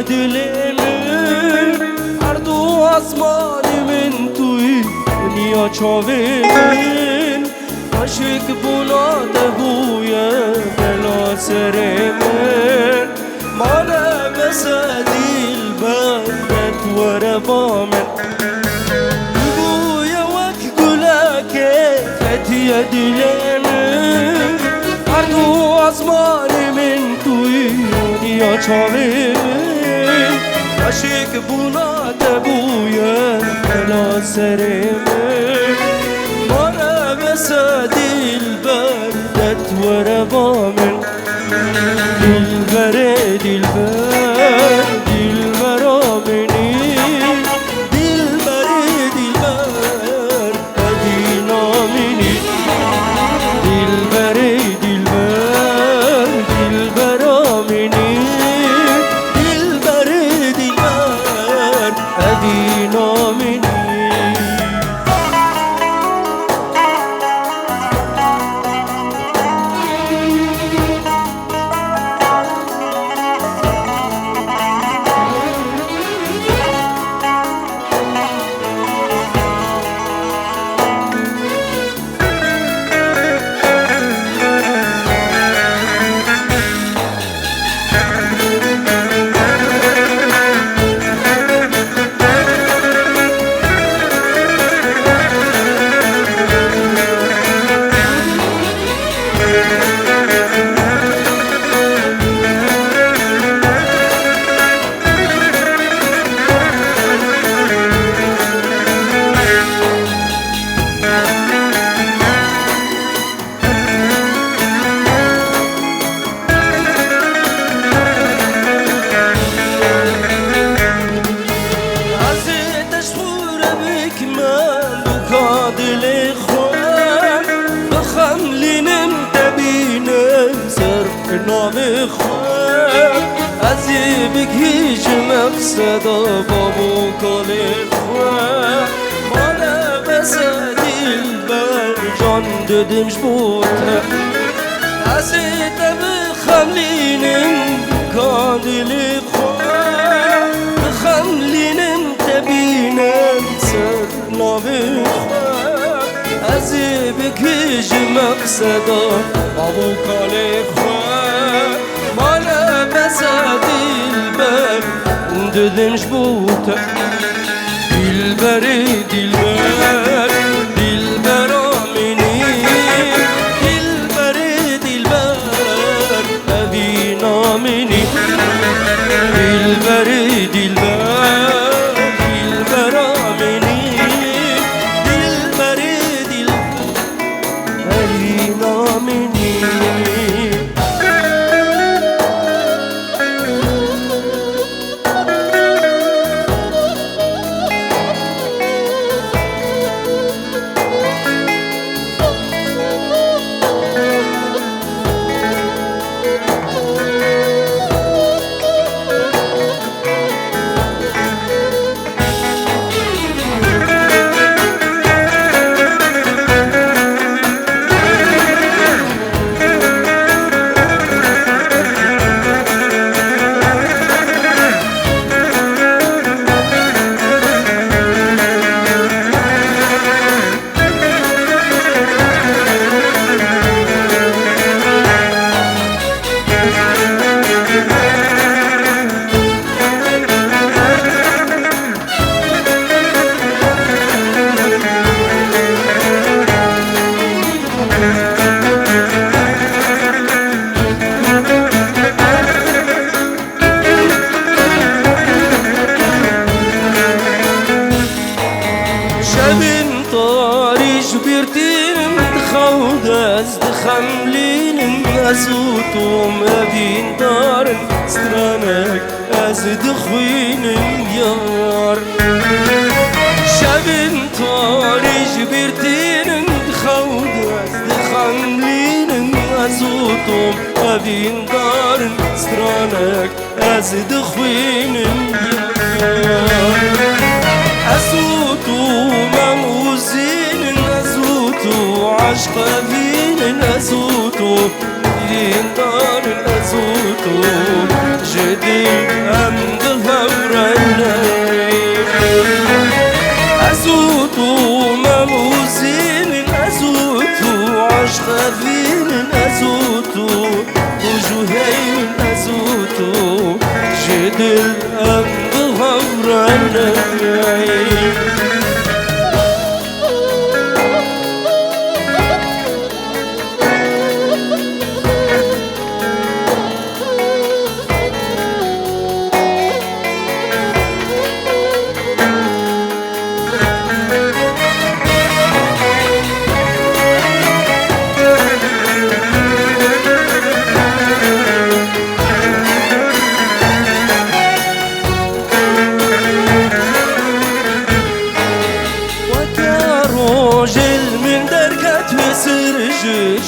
دلمن ارد و آسمان من توی دنیا چاوه من عاشق بولاده بویه بلا سر من مالا مثل دیل بردت وره با من بویه وک گلکه فتیه دلمن ارد و آسمان من توی دنیا چاوه من عاشق بولاده بویه بلا سر من مالا مثل دیل بردت وره با من دلبر دلبر دلبر آمنی دلبر دلبر ادی نامنی دلبر دلبر دلبر آمنی دلبر دلبر ادی نامنی دل خوام بخم لینم تبینم صرف نام خوام از بگیج مقصدا بابو کل خوام مالا بس دل بر جان ددمش بوده از بخم لینم دل خوام بخم لینم تبینم صرف نام از بکش مقصدا بابو کاله خواه مالا بسا دلبر دلمش بوده دلبر دلبر دلبر آمنی دلبر دلبر ابی نامنی دلبر دلبر دلبر آمنی از دخملين أزوتهم أبين دار سترانك از دخوين يار شبن طارج بيرتين دخود از دخملين أزوتهم أبين دار سترانك از دخوين يار أزوتو مموزين أزوتو عشق فين أزوتو دين دار أزوتو جدي أم ظهرنا أزوتو مموزين أزوتو عشق فين أزوتو وجهين أزوتو جدي أم ظهرنا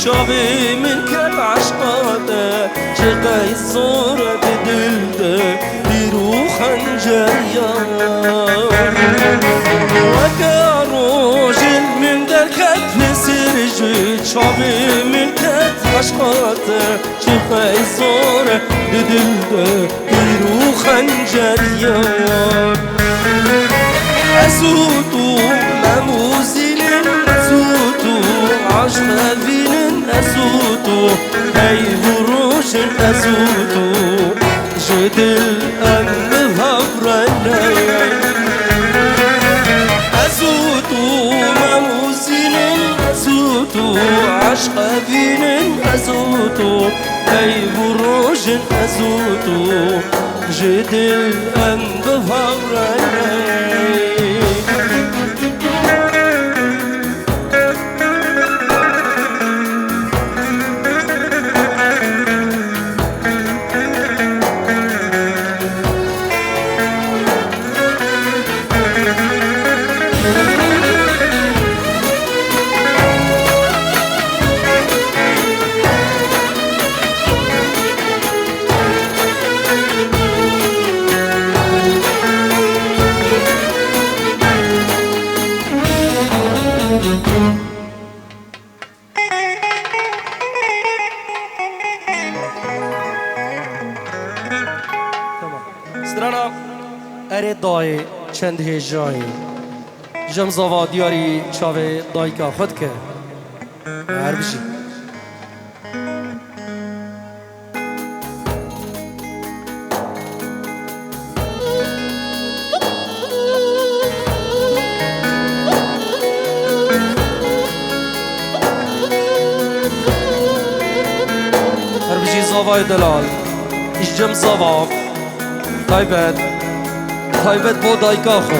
شابي من كل عشقاته شقاي الصورة بدلده يروح خنجريا وكاروجل من دركت في سرجي شابي من كل عشقاته شقاي الصورة بدلده يروح خنجريا أسوتو مموزين أسوتو عشق فين أسوتو هاي بروش أسوتو جدل أم هبرنا أسوتو مموزين أسوتو عشق فين أسوتو هاي بروش أسوتو جدل أم هبرنا سترانا اره دای چند هجایی جم زوا دیاری چاوه دای که خود که هر بشی هر بشی زوای دلال ایش جم زوا تایبت بو دایکا خو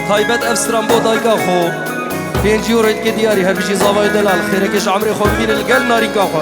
تایبت افسران بو دایکا خو 5 یورو که دیاری هر بشی زاوای دلال خیره کش عمری خو بین الگل ناری کا خو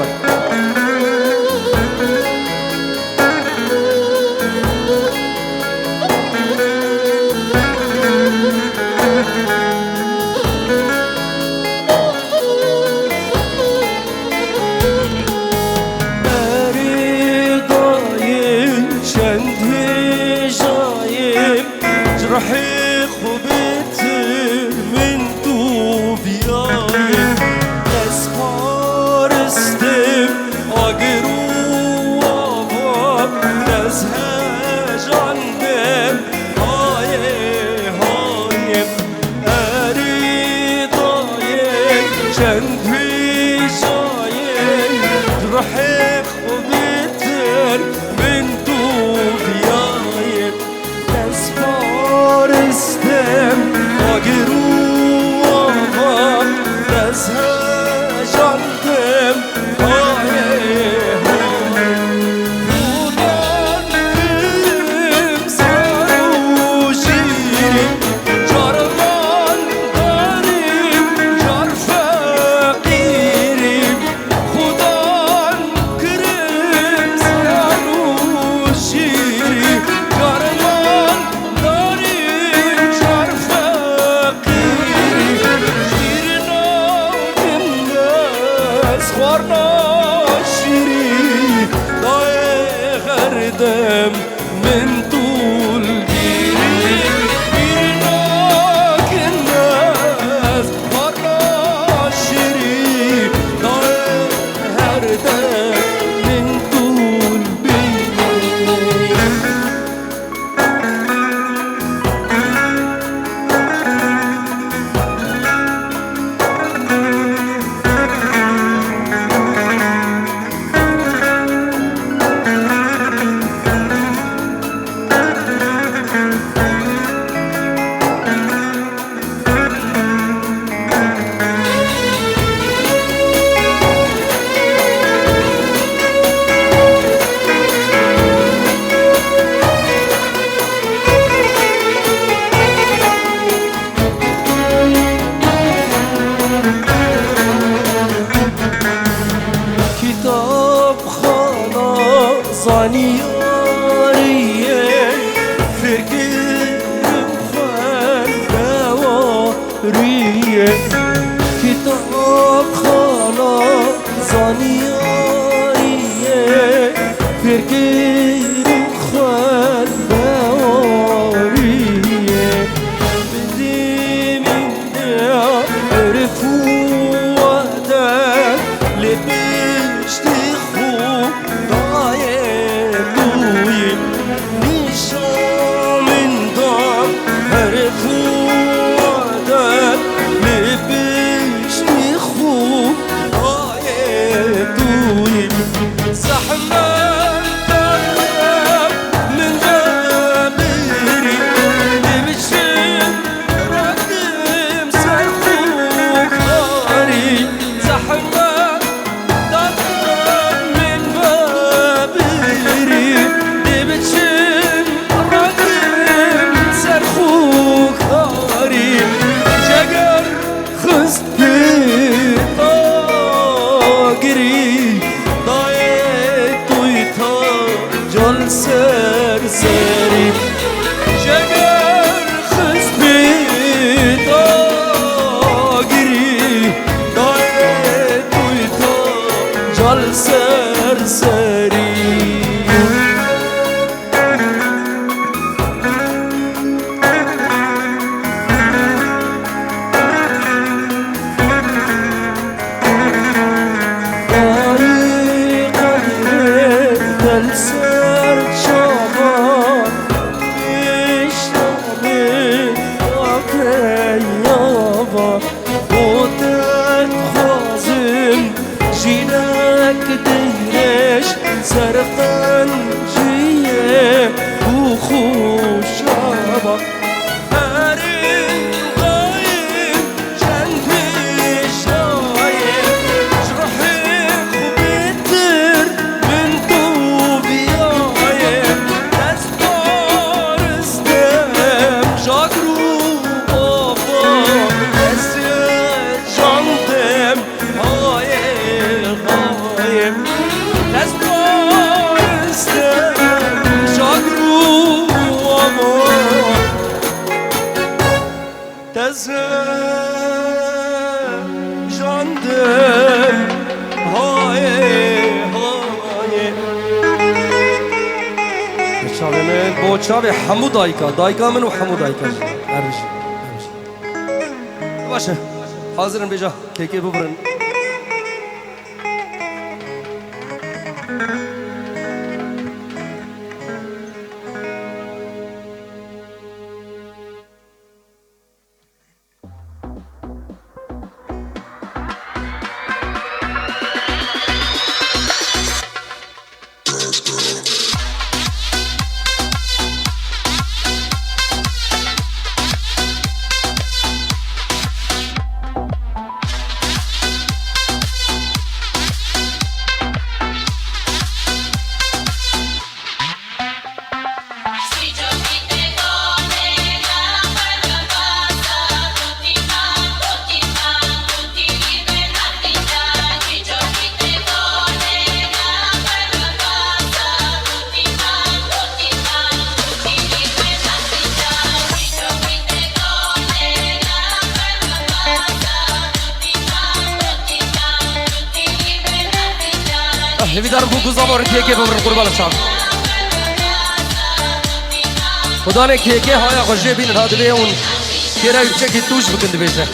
رحيق وبتر من دوبياي اسمار استم اقرو وابا نزهج عندم هاي اريد ضايق شندوي جاي رحيق وبتر من دوبياي اسمار استم اقرو وابا نزهج عندم زانیاریه فکرم خوان دواریه کتاب خانا زانیاریه فکرم خوان دواریه بدیم عرفو ودن لبشتی خوب دایلوی نیشامن دام عرفو ودن لبشتی خوب دایلوی زحمت سرسری جگر خسبی داگری دای توی تا جل سرسری سرفن جیه و خوشابا هرین قایم چند پیشایم جرحی خوبیتر من تو بیایم دست بارستم جاگرو بابا دست جاندم هایم هایم دست جاندم های شاوه من با شاوه حمو دایکا من و حمو دایکا هرش باشه حاضرن بجا کیکی ببرن نمیدارم بگو زبان کیکه ببرن قربان شام خدا نه کیکه های خوشه بین هاده به اون کیره چکی توش بکنده بیشه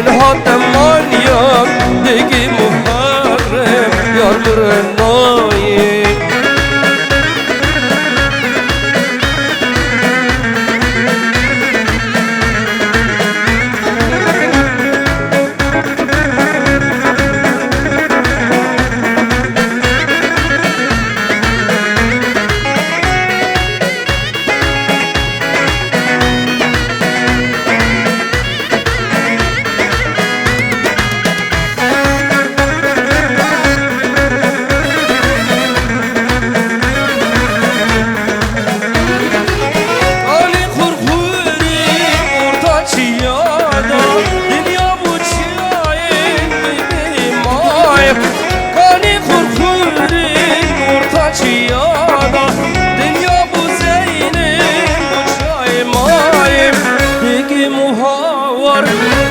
من هاتم مانيا دقي محرم يار مرناي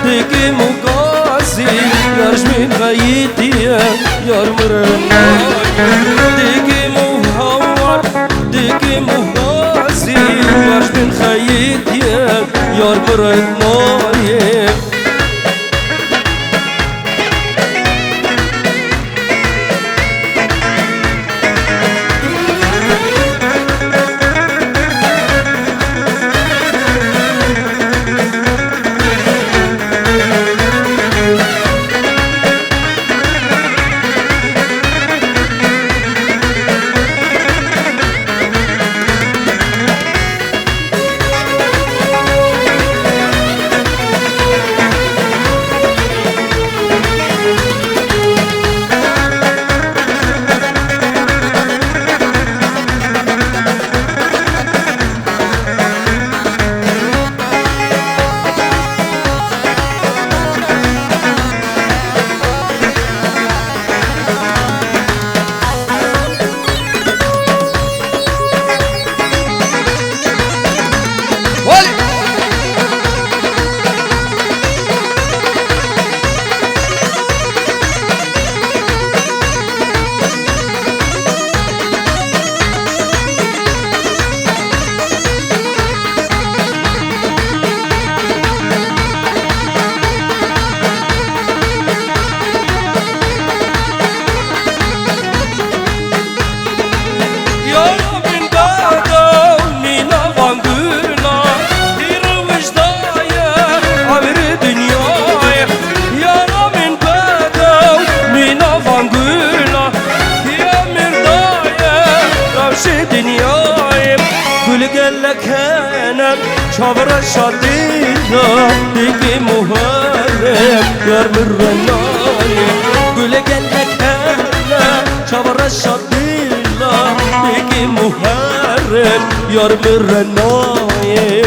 دقي مقاسي يارش من غيتي يار مرناي دقي مهور دقي مقاسي يارش من خيتي يار مرناي شابر الشاطئة دقي مهرب يار مرناي قول قلك أنا شابر الشاطئة دقي مهرب يار مرناي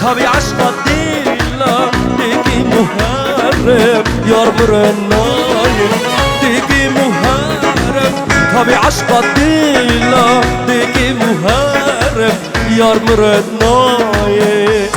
طبي عشقة ديلا دقي مهرب يار مرناي دقي مهرب طبي عشقة ديلا دقي مهرب يار مرناي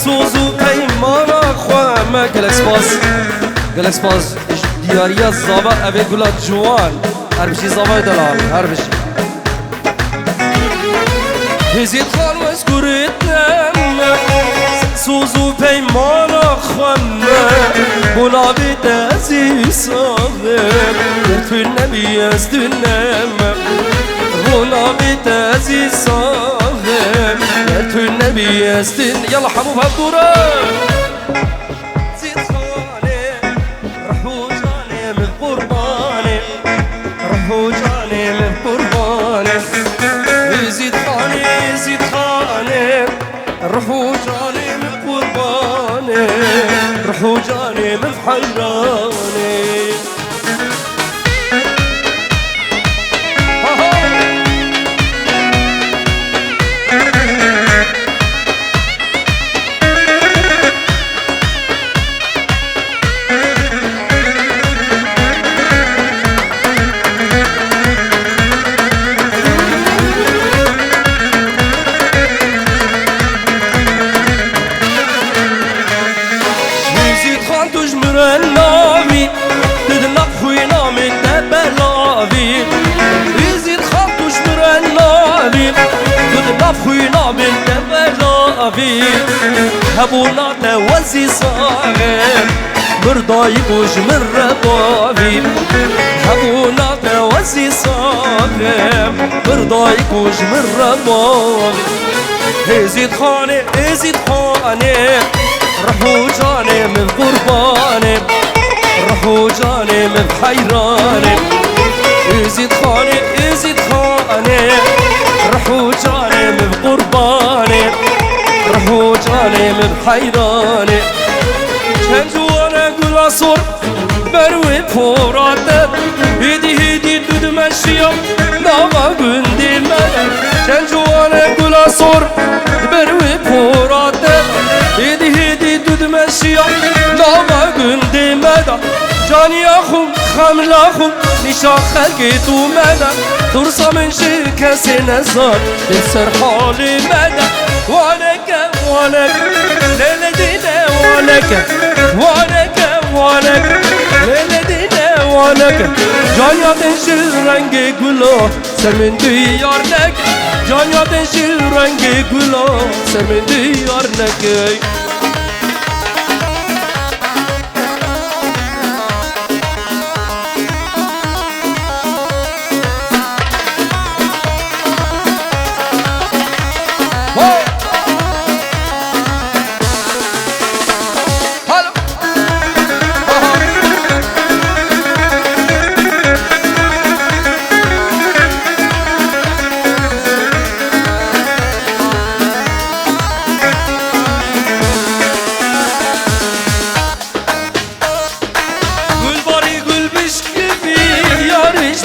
سوزو پیمانا خواه گلک سپاس دیاریا زاوا اوه گلات جوان هر بشی زاوای دلال هر بشی هزید خان وزگوریتنم سوزو پیمانا خواه بلاوی دزی ساغم تو نبی از دنم بلاوی دزی ساغم تو نبی از دن یلا حبوب هبدورا زید خانه رحو جانه من قربانه رحو جانه من قربانه زید خانه رحو جانه من قربانه رحو جانه من حيرانه النامي تدنا خوينا من دبلاوي يزيد خاطوش مر النامي تدنا خوينا من دبلاوي هبونا توزي صاغم مرضايك وش من رضاوي هبونا توزي صاغم مرضايك وش من رضاوي يزيد خاني رحو جاني من قرباني رحو جاني من حيراني يزيد خاني رحو جاني من قرباني رحو جاني من حيراني جوانا قول صور بروي فوراتت هدي دود مشيا ناما قندي مدى جوانا قول صور بروي فوراتت هدي دود مشيا ناما قندي مدى جاني أخو خمل أخو نشا خلقت ومدى ترسى من شركة نزار تنسر حالي مدى وانك ليلة دينا وانك ليلة دينا وانك جانيا تنشل رنگ گلو سر من ديار لك جانيا تنشل رنگ گلو سر من ديار لك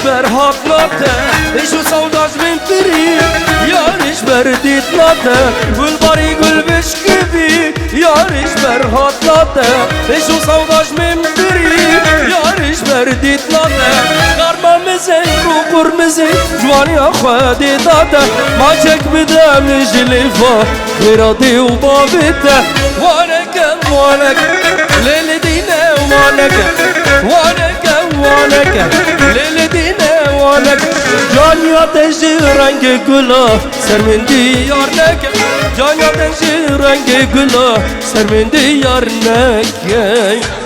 برهاب ناته ایشو سوداش من فری یارش بردیت ناته گل باری گل بشکبی یارش برهاب ناته ایشو سوداش من فری یارش بردیت ناته قرما مزین رو قرمزین جوانی خودی داده ما چک بدم نجلیفا خیراتی و بابیته وانک لیل دینه وانک لیل دینه وانک جانیا تنشی رنگ گلا سر من دیار نک جانیا تنشی رنگ گلا سر من دیار نک